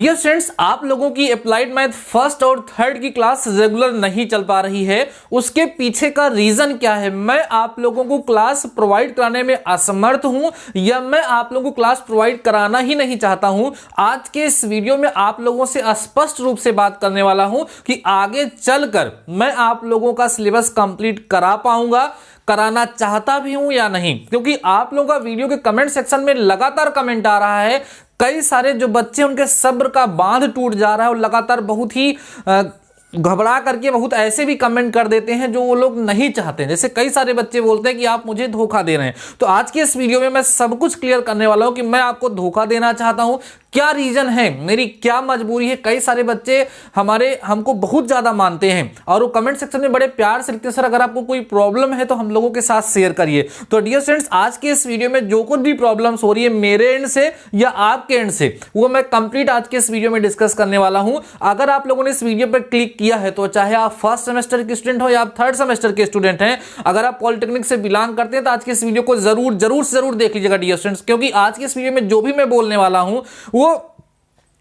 Dear students, आप लोगों की अप्लाइड मैथ फर्स्ट और थर्ड की क्लास रेगुलर नहीं चल पा रही है। उसके पीछे का रीजन क्या है? मैं आप लोगों को क्लास प्रोवाइड कराने में असमर्थ हूं या मैं आप लोगों को क्लास प्रोवाइड कराना ही नहीं चाहता हूं। आज के इस वीडियो में आप लोगों से स्पष्ट रूप से बात करने वाला हूं कि आगे चलकर मैं आप लोगों का सिलेबस कंप्लीट करा पाऊंगा, कराना चाहता भी हूं या नहीं, क्योंकि आप लोगों का वीडियो के कमेंट सेक्शन में लगातार कमेंट आ रहा है। कई सारे जो बच्चे उनके सब्र का बांध टूट जा रहा है और लगातार बहुत ही घबरा करके बहुत ऐसे भी कमेंट कर देते हैं जो वो लोग नहीं चाहते हैं। जैसे कई सारे बच्चे बोलते हैं कि आप मुझे धोखा दे रहे हैं। तो आज के इस वीडियो में मैं सब कुछ क्लियर करने वाला हूं कि मैं आपको धोखा देना चाहता हूं, क्या रीजन है, मेरी क्या मजबूरी है। कई सारे बच्चे हमको बहुत ज्यादा मानते हैं और वो कमेंट सेक्शन में बड़े प्यार से लिखते हैं, सर अगर आपको कोई प्रॉब्लम है तो हम लोगों के साथ शेयर करिए। तो डियर स्टूडेंट्स, आज के इस वीडियो में जो कुछ भी प्रॉब्लम्स हो रही है मेरे एंड से या आपके एंड से, वो मैं कंप्लीट आज के इस वीडियो में डिस्कस करने वाला हूं। अगर आप लोगों ने इस वीडियो पर क्लिक किया है तो चाहे आप फर्स्ट सेमेस्टर के स्टूडेंट हो या आप थर्ड सेमेस्टर के स्टूडेंट हैं, अगर आप पॉलिटेक्निक से बिलोंग करते हैं तो आज के इस वीडियो को जरूर देख लीजिएगा डियर स्टूडेंट्स, क्योंकि आज के इस वीडियो में जो भी मैं बोलने वाला हूं वो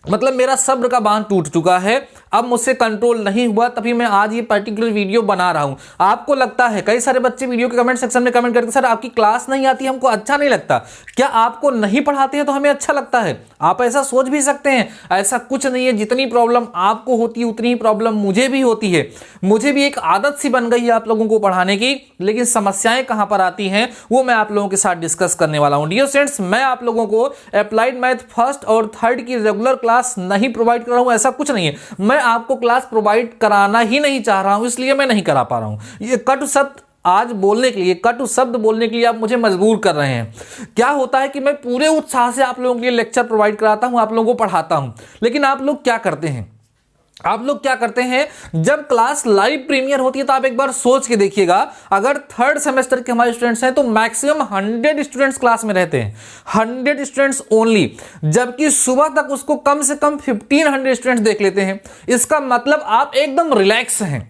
मतलब मेरा सब्र का बांध टूट चुका है, अब मुझसे कंट्रोल नहीं हुआ, तभी मैं आज ये पर्टिकुलर वीडियो बना रहा हूं। आपको लगता है, कई सारे बच्चे वीडियो के कमेंट सेक्शन में कमेंट करते हैं, सर आपकी क्लास नहीं आती, हमको अच्छा नहीं लगता। क्या आपको नहीं पढ़ाते हैं तो हमें अच्छा लगता है? आप ऐसा सोच भी सकते हैं। ऐसा कुछ नहीं है। जितनी प्रॉब्लम आपको होती है उतनी ही प्रॉब्लम मुझे भी होती है। मुझे भी एक आदत सी बन गई है आप लोगों को पढ़ाने की, लेकिन समस्याएं कहां पर आती हैं वो मैं आप लोगों के साथ डिस्कस करने वाला हूं। डियर स्टूडेंट्स, मैं आप लोगों को अप्लाइड मैथ फर्स्ट और थर्ड की रेगुलर क्लास नहीं प्रोवाइड कर रहा हूं, ऐसा कुछ नहीं है। मैं आपको क्लास प्रोवाइड कराना ही नहीं चाह रहा हूं, इसलिए मैं नहीं करा पा रहा हूं। ये कटु शब्द आज बोलने के लिए, कटु शब्द बोलने के लिए आप मुझे मजबूर कर रहे हैं। क्या होता है कि मैं पूरे उत्साह से आप लोगों के लिए लेक्चर प्रोवाइड कराता हूं, आप लोगों को पढ़ाता हूं, लेकिन आप लोग क्या करते हैं? जब क्लास लाइव प्रीमियर होती है तो आप एक बार सोच के देखिएगा, अगर थर्ड सेमेस्टर के हमारे स्टूडेंट्स हैं तो मैक्सिमम 100 स्टूडेंट्स क्लास में रहते हैं, 100 स्टूडेंट्स ओनली, जबकि सुबह तक उसको कम से कम 1500 स्टूडेंट्स देख लेते हैं। इसका मतलब आप एकदम रिलैक्स हैं,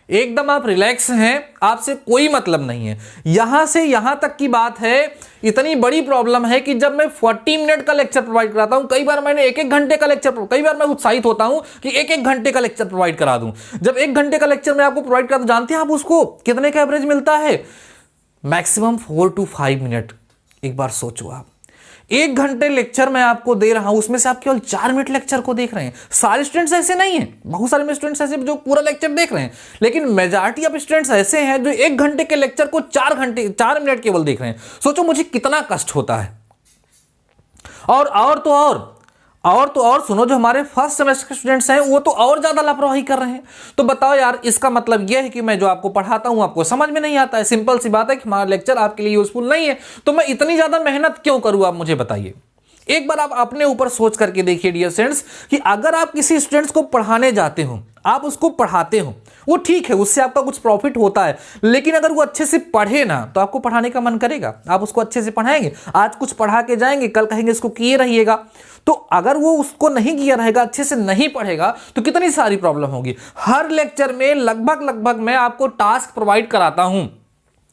एकदम आप रिलैक्स हैं, आपसे कोई मतलब नहीं है। यहां से यहां तक की बात है, इतनी बड़ी प्रॉब्लम है कि जब मैं 40 मिनट का लेक्चर प्रोवाइड कराता हूं, कई बार मैंने एक घंटे का लेक्चर, कई बार मैं उत्साहित होता हूं कि एक घंटे का लेक्चर प्रोवाइड करा दूं। जब 1 घंटे का लेक्चर मैं आपको प्रोवाइड करा दूं, जानते हैं आप उसको कितने का एवरेज मिलता है? Maximum 4 to 5 minute. एक बार सोचो, आप 1 घंटे लेक्चर मैं आपको दे रहा हूं, उसमें से आप केवल 4 मिनट लेक्चर को देख रहे हैं। सारे स्टूडेंट्स ऐसे नहीं हैं, बहुत सारे स्टूडेंट्स ऐसे जो पूरा लेक्चर देख रहे हैं, लेकिन मेजॉरिटी ऑफ स्टूडेंट्स ऐसे हैं जो 1 घंटे के लेक्चर को 4 मिनट केवल देख रहे हैं। सोचो मुझे कितना कष्ट होता है। और तो और सुनो, जो हमारे फर्स्ट सेमेस्टर के स्टूडेंट्स हैं वो तो और ज्यादा लापरवाही कर रहे हैं। तो बताओ यार, इसका मतलब यह है कि मैं जो आपको पढ़ाता हूं आपको समझ में नहीं आता है। सिंपल सी बात है कि हमारा लेक्चर आपके लिए यूजफुल नहीं है, तो मैं इतनी ज्यादा मेहनत क्यों करूं, आप मुझे बताइए। एक बार आप अपने ऊपर सोच करके देखिए डियर स्टूडेंट्स, कि अगर आप किसी स्टूडेंट्स को पढ़ाने जाते हो, आप उसको पढ़ाते हो, वो ठीक है, उससे आपका कुछ प्रॉफिट होता है, लेकिन अगर वो अच्छे से पढ़े ना तो आपको पढ़ाने का मन करेगा, आप उसको अच्छे से पढ़ाएंगे। आज कुछ पढ़ा के जाएंगे, कल कहेंगे इसको किए रहिएगा। तो अगर वो उसको नहीं किया रहेगा, अच्छे से नहीं पढ़ेगा, तो कितनी सारी प्रॉब्लम होगी। हर लेक्चर में लगभग मैं आपको टास्क प्रोवाइड कराता हूं,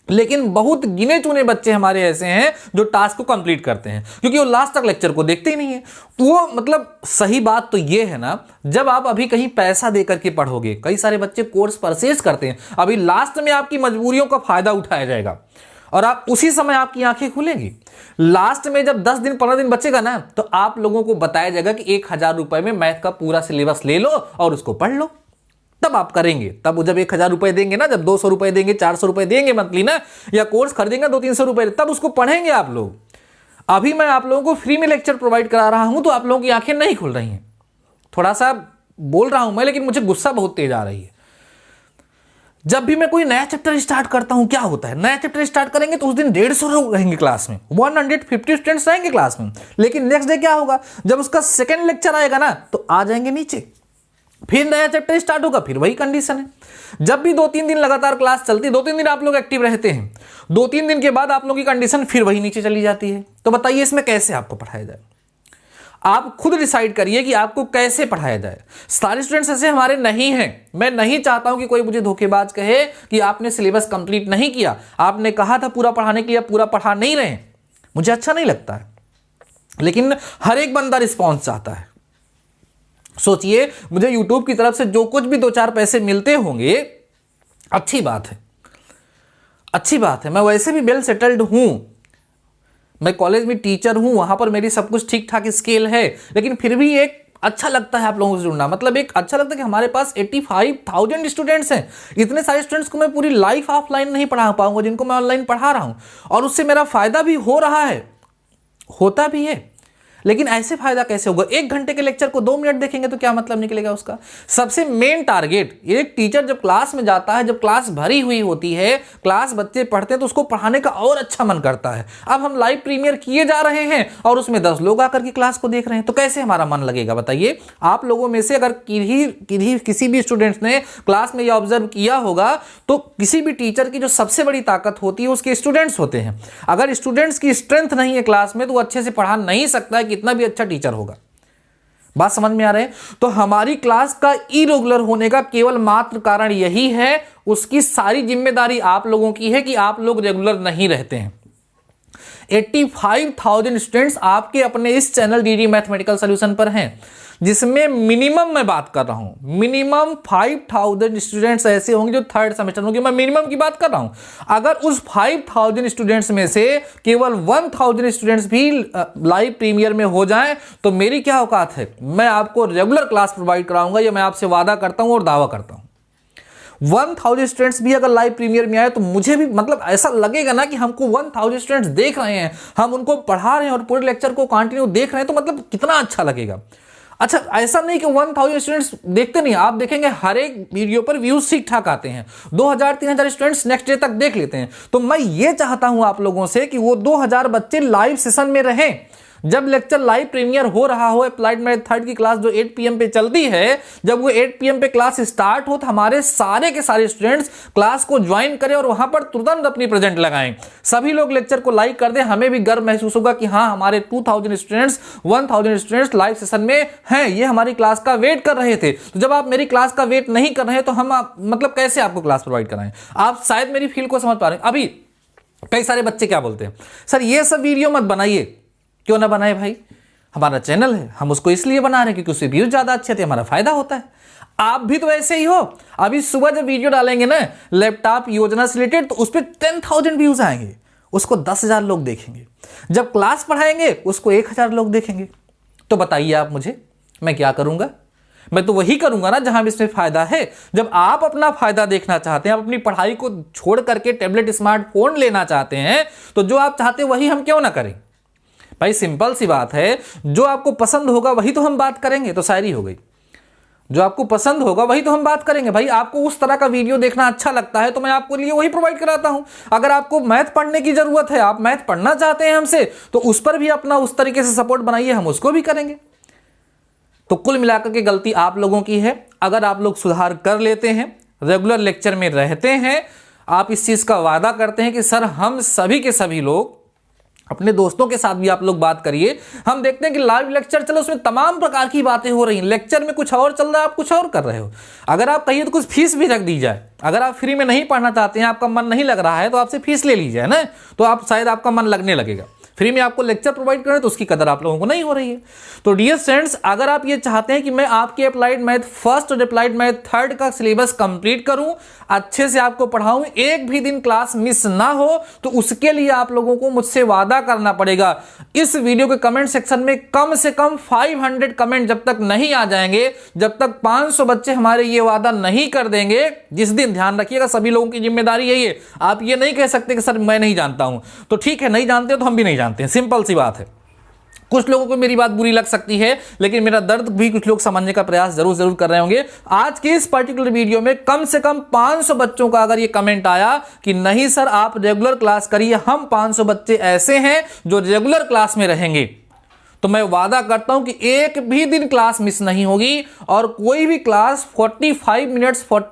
लेकिन बहुत गिने चुने बच्चे हमारे ऐसे हैं जो टास्क को कंप्लीट करते हैं, क्योंकि वो लास्ट तक लेक्चर को देखते ही नहीं है। वो मतलब सही बात तो ये है ना, जब आप अभी कहीं पैसा देकर के पढ़ोगे, कई सारे बच्चे कोर्स परचेज करते हैं, अभी लास्ट में आपकी मजबूरियों का फायदा उठाया जाएगा और आप उसी समय आपकी आंखें खुलेंगी। लास्ट में जब 10 दिन 15 दिन बचेगा ना, तो आप लोगों को बताया जाएगा कि 1000 रुपए में मैथ का पूरा सिलेबस ले लो और उसको पढ़ लो। तब आप करेंगे। तब जब 1000 रुपए देंगे ना, जब 200 रुपए देंगे, 400 रुपए देंगे मंथली ना, या कोर्स खरीदेंगे 200-300 रुपए, तब उसको पढ़ेंगे आप लोग। अभी मैं आप लोगों को फ्री में लेक्चर प्रोवाइड करा रहा हूं तो आप लोगों की आंखें नहीं खुल रही हैं। थोड़ा सा बोल रहा हूं मैं, लेकिन मुझे गुस्सा बहुत तेज आ रही है। जब भी मैं कोई नया चैप्टर स्टार्ट करता हूं, क्या होता है, नया चैप्टर स्टार्ट करेंगे तो उस दिन 150 लोग रहेंगे क्लास में, 150 स्टूडेंट्स रहेंगे क्लास में, लेकिन नेक्स्ट डे क्या होगा, जब उसका सेकेंड लेक्चर आएगा ना तो आ जाएंगे नीचे, फिर नया चैप्टर स्टार्ट होगा, फिर वही कंडीशन है। जब भी 2-3 दिन लगातार क्लास चलती है, 2-3 दिन आप लोग एक्टिव रहते हैं, 2-3 दिन के बाद आप लोगों की कंडीशन फिर वही नीचे चली जाती है। तो बताइए इसमें कैसे आपको पढ़ाया जाए? आप खुद डिसाइड करिए कि आपको कैसे पढ़ाया जाए। सारे स्टूडेंट्स ऐसे हमारे नहीं हैं। मैं नहीं चाहता हूं कि कोई मुझे धोखेबाज कहे कि आपने सिलेबस कंप्लीट नहीं किया, आपने कहा था पूरा पढ़ाने के लिए, पूरा पढ़ा नहीं रहे। मुझे अच्छा नहीं लगता है, लेकिन हर एक बंदा रिस्पॉन्स चाहता है। सोचिए, मुझे यूट्यूब की तरफ से जो कुछ भी 2-4 पैसे मिलते होंगे, अच्छी बात है, अच्छी बात है। मैं वैसे भी वेल सेटल्ड हूं, मैं कॉलेज में टीचर हूं, वहां पर मेरी सब कुछ ठीक ठाक स्केल है, लेकिन फिर भी एक अच्छा लगता है आप लोगों से जुड़ना। मतलब एक अच्छा लगता है कि हमारे पास 85,000 स्टूडेंट्स हैं। इतने सारे स्टूडेंट्स को मैं पूरी लाइफ ऑफलाइन नहीं पढ़ा पाऊंगा जिनको मैं ऑनलाइन पढ़ा रहा हूं, और उससे मेरा फायदा भी हो रहा है, होता भी है। लेकिन ऐसे फायदा कैसे होगा? 1 घंटे के लेक्चर को 2 मिनट देखेंगे तो क्या मतलब निकलेगा उसका? सबसे मेन टारगेट, एक टीचर जब क्लास में जाता है, जब क्लास भरी हुई होती है, क्लास बच्चे पढ़ते हैं, तो उसको पढ़ाने का और अच्छा मन करता है। अब हम लाइव प्रीमियर किए जा रहे हैं और उसमें 10 लोग आकर के क्लास को देख रहे हैं, तो कैसे हमारा मन लगेगा बताइए? आप लोगों में से अगर किसी भी स्टूडेंट्स ने क्लास में यह ऑब्जर्व किया होगा, तो किसी भी टीचर की जो सबसे बड़ी ताकत होती है उसके स्टूडेंट्स होते हैं। अगर स्टूडेंट्स की स्ट्रेंथ नहीं है क्लास में, तो वो अच्छे से पढ़ा नहीं सकता है, कितना भी अच्छा टीचर होगा। बात समझ में आ रहा है? तो हमारी क्लास का इरेगुलर होने का केवल मात्र कारण यही है, उसकी सारी जिम्मेदारी आप लोगों की है कि आप लोग रेगुलर नहीं रहते हैं। 85,000 स्टूडेंट्स आपके अपने इस चैनल डीडी मैथमेटिकल सॉल्यूशन पर हैं, जिसमें मिनिमम मैं बात कर रहा हूं, मिनिमम 5,000 स्टूडेंट्स ऐसे होंगे जो 3rd सेमेस्टर होंगे। मैं मिनिमम की बात कर रहा हूं। अगर उस 5,000 स्टूडेंट्स में से केवल 1,000 स्टूडेंट्स भी लाइव प्रीमियर में हो जाएं, तो मेरी क्या औकात है? मैं आपको रेगुलर क्लास प्रोवाइड कराऊंगा, यह मैं आपसे वादा करता हूं और दावा करता हूं। 1,000 स्टूडेंट्स भी अगर लाइव प्रीमियर में आए, तो मुझे भी मतलब ऐसा लगेगा ना कि हमको 1,000 स्टूडेंट्स देख रहे हैं, हम उनको पढ़ा रहे हैं और पूरे लेक्चर को कंटिन्यू देख रहे हैं, तो मतलब कितना अच्छा लगेगा। अच्छा, ऐसा नहीं कि 1,000 स्टूडेंट्स देखते नहीं, आप देखेंगे हर एक वीडियो पर व्यूज ठीक ठाक आते हैं। 2,000-3,000 स्टूडेंट्स नेक्स्ट डे तक देख लेते हैं। तो मैं ये चाहता हूं आप लोगों से कि वो 2,000 बच्चे लाइव सेशन में रहें। जब लेक्चर लाइव प्रीमियर हो रहा हो, अप्लाइड मैथ 3rd की क्लास जो 8 PM पे चलती है, जब वो 8 PM पे क्लास स्टार्ट हो, तो हमारे सारे के सारे स्टूडेंट्स क्लास को ज्वाइन करें और वहां पर तुरंत अपनी प्रेजेंट लगाएं। सभी लोग लेक्चर को लाइक कर दें, हमें भी गर्व महसूस होगा कि हाँ, हमारे 2,000 स्टूडेंट्स, 1,000 स्टूडेंट्स लाइव सेशन में हैं, ये हमारी क्लास का वेट कर रहे थे। तो जब आप मेरी क्लास का वेट नहीं कर रहे हैं, तो हम मतलब कैसे आपको क्लास प्रोवाइड कराएं? आप शायद मेरी फील को समझ पा रहे हैं। अभी कई सारे बच्चे क्या बोलते हैं, सर ये सब वीडियो मत बनाइए। क्यों ना बनाए भाई? हमारा चैनल है, हम उसको इसलिए बना रहे हैं क्योंकि उससे व्यूज ज्यादा अच्छे थे, हमारा फायदा होता है। आप भी तो ऐसे ही हो। अभी सुबह जब वीडियो डालेंगे ना लैपटॉप योजना से रिलेटेड, तो उस पर 10,000 व्यूज आएंगे, उसको 10,000 लोग देखेंगे। जब क्लास पढ़ाएंगे उसको 1,000 लोग देखेंगे। तो बताइए आप मुझे, मैं क्या करूंगा? मैं तो वही करूंगा ना जहां भी इसमें फायदा है। जब आप अपना फायदा देखना चाहते हैं, आप अपनी पढ़ाई को छोड़ करके टैबलेट स्मार्टफोन लेना चाहते हैं, तो जो आप चाहते हैं वही हम क्यों ना करें भाई? सिंपल सी बात है, जो आपको पसंद होगा वही तो हम बात करेंगे। तो शायरी हो गई, जो आपको पसंद होगा वही तो हम बात करेंगे भाई। आपको उस तरह का वीडियो देखना अच्छा लगता है, तो मैं आपको लिए वही प्रोवाइड कराता हूं। अगर आपको मैथ पढ़ने की जरूरत है, आप मैथ पढ़ना चाहते हैं हमसे, तो उस पर भी अपना उस तरीके से सपोर्ट बनाइए, हम उसको भी करेंगे। तो कुल मिलाकर के गलती आप लोगों की है। अगर आप लोग सुधार कर लेते हैं, रेगुलर लेक्चर में रहते हैं, आप इस चीज का वादा करते हैं कि सर हम सभी के सभी लोग, अपने दोस्तों के साथ भी आप लोग बात करिए। हम देखते हैं कि लाइव लेक्चर चलो, उसमें तमाम प्रकार की बातें हो रही हैं, लेक्चर में कुछ और चल रहा है, आप कुछ और कर रहे हो। अगर आप कहिए तो कुछ फीस भी रख दी जाए। अगर आप फ्री में नहीं पढ़ना चाहते हैं, आपका मन नहीं लग रहा है, तो आपसे फीस ले लीजिए ना, तो आप शायद आपका मन लगने लगेगा। फ्री में आपको लेक्चर प्रोवाइड करें तो उसकी कदर आप लोगों को नहीं हो रही है। तो डियर स्टूडेंट्स, अगर आप ये चाहते हैं कि मैं आपके अप्लाइड मैथ 1st और अप्लाइड मैथ 3rd का सिलेबस कंप्लीट करूं, अच्छे से आपको पढ़ाऊं, एक भी दिन क्लास मिस ना हो, तो उसके लिए आप लोगों को मुझसे वादा करना पड़ेगा। इस वीडियो के कमेंट सेक्शन में कम से कम 500 कमेंट जब तक नहीं आ जाएंगे, जब तक 500 बच्चे हमारे ये वादा नहीं कर देंगे, जिस दिन, ध्यान रखिएगा सभी लोगों की जिम्मेदारी यही है। आप ये नहीं कह सकते कि सर मैं नहीं जानता हूं, तो ठीक है, नहीं जानते तो हम भी नहीं जानते हैं, सिंपल सी बात है। कुछ लोगों को मेरी बात बुरी लग सकती है, लेकिन मेरा दर्द भी कुछ लोग समझने का प्रयास जरूर कर रहे होंगे। आज के इस पर्टिकुलर वीडियो में कम से कम 500 बच्चों का अगर ये कमेंट आया कि नहीं सर आप रेगुलर क्लास करिए, हम 500 बच्चे ऐसे हैं जो रेगुलर क्लास में रहेंगे, तो मैं वादा करता हूं कि एक भी दिन क्लास मिस नहीं होगी और कोई भी क्लास 40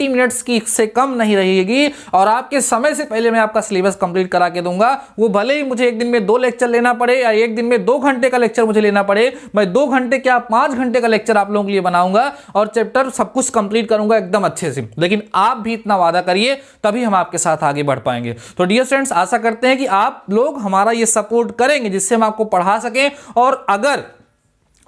मिनट्स की से कम नहीं रहेगी। और आपके समय से पहले मैं आपका सिलेबस कंप्लीट करा के दूंगा। वो भले ही मुझे एक दिन में 2 लेक्चर लेना पड़े या एक दिन में 2 घंटे का लेक्चर मुझे लेना पड़े, मैं 2 घंटे क्या 5 घंटे का लेक्चर आप लोगों के लिए बनाऊंगा और चैप्टर सब कुछ कंप्लीट करूंगा एकदम अच्छे से। लेकिन आप भी इतना वादा करिए, तभी हम आपके साथ आगे बढ़ पाएंगे। तो डियर स्टूडेंट्स, आशा करते हैं कि आप लोग हमारा ये सपोर्ट करेंगे, जिससे हम आपको पढ़ा सकें। और अगर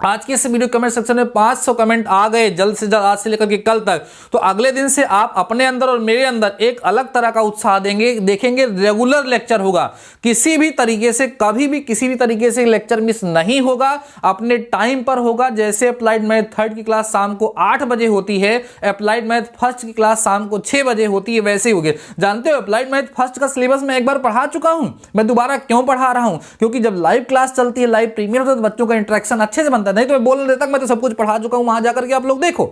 आज की इस वीडियो कमेंट सेक्शन में 500 कमेंट आ गए जल्द से जल्द, आज से लेकर के कल तक, तो अगले दिन से आप अपने अंदर और मेरे अंदर एक अलग तरह का उत्साह देंगे, देखेंगे रेगुलर लेक्चर होगा, किसी भी तरीके से कभी भी किसी भी तरीके से लेक्चर मिस नहीं होगा, अपने टाइम पर होगा। जैसे अप्लाइड मैथ थर्ड की क्लास शाम को 8 बजे होती है, अप्लाइड मैथ फर्स्ट की क्लास शाम को 6 बजे होती है, वैसे ही होगी। जानते हो अप्लाइड मैथ फर्स्ट का सिलेबस मैं एक बार पढ़ा चुका हूं, मैं दोबारा क्यों पढ़ा रहा हूं? क्योंकि जब लाइव क्लास चलती है, लाइव प्रीमियर होता है, तो बच्चों का इंटरेक्शन अच्छे से बनता है। नहीं तो मैं बोल देता मैं तो सब कुछ पढ़ा चुका हूं, वहां जाकर के आप लोग देखो।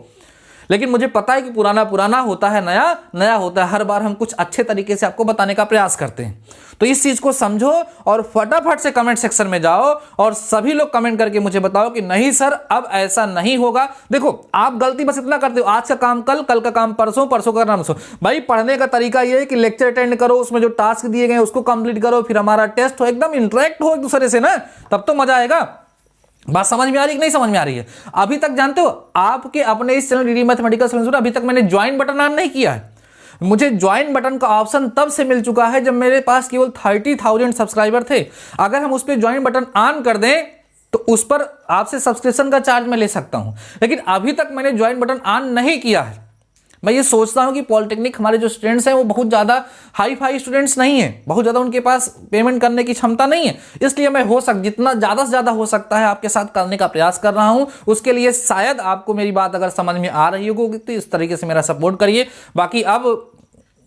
लेकिन मुझे पता है कि पुराना पुराना होता है, नया नया होता है। हर बार हम कुछ अच्छे तरीके से आपको बताने का प्रयास करते हैं। तो इस चीज को समझो और फटाफट से कमेंट सेक्शन में जाओ और सभी लोग कमेंट करके मुझे बताओ कि नहीं सर अब ऐसा नहीं होगा। देखो आप गलती बस इतना करते हो, आज का काम कल, कल का काम परसों, परसों का काम परसों। भाई पढ़ने का तरीका यह है कि लेक्चर अटेंड करो, उसमें जो टास्क दिए गए उसको कंप्लीट करो, फिर हमारा टेस्ट हो, एकदम इंटरेक्ट हो एक दूसरे से ना, तब तो मजा आएगा। बात समझ में आ रही है कि नहीं समझ में आ रही है? अभी तक जानते हो आपके अपने इस चैनल डीडी मैथमेटिकल सॉल्यूशन अभी तक मैंने ज्वाइन बटन ऑन नहीं किया है। मुझे ज्वाइन बटन का ऑप्शन तब से मिल चुका है जब मेरे पास केवल 30,000 सब्सक्राइबर थे। अगर हम उस पर ज्वाइन बटन ऑन कर दें तो उस पर आपसे सब्सक्रिप्शन का चार्ज मैं ले सकता हूं, लेकिन अभी तक मैंने ज्वाइन बटन ऑन नहीं किया है। मैं ये सोचता हूं कि पॉलिटेक्निक हमारे जो स्टूडेंट्स हैं वो बहुत ज़्यादा हाई फाई स्टूडेंट्स नहीं हैं, बहुत ज़्यादा उनके पास पेमेंट करने की क्षमता नहीं है, इसलिए मैं जितना ज़्यादा से ज़्यादा हो सकता है आपके साथ करने का प्रयास कर रहा हूं। उसके लिए शायद आपको मेरी बात अगर समझ में आ रही होगी तो इस तरीके से मेरा सपोर्ट करिए। बाकी अब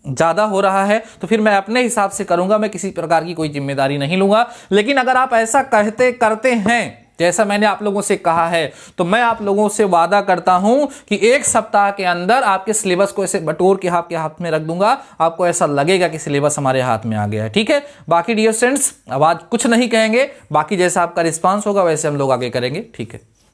ज़्यादा हो रहा है तो फिर मैं अपने हिसाब से करूंगा, मैं किसी प्रकार की कोई जिम्मेदारी नहीं लूंगा। लेकिन अगर आप ऐसा करते हैं जैसा मैंने आप लोगों से कहा है, तो मैं आप लोगों से वादा करता हूं कि एक सप्ताह के अंदर आपके सिलेबस को ऐसे बटोर के आपके हाथ में रख दूंगा, आपको ऐसा लगेगा कि सिलेबस हमारे हाथ में आ गया है। ठीक है, बाकी डियर स्टूडेंट्स अब आज कुछ नहीं कहेंगे, बाकी जैसा आपका रिस्पांस होगा वैसे हम लोग आगे करेंगे। ठीक है।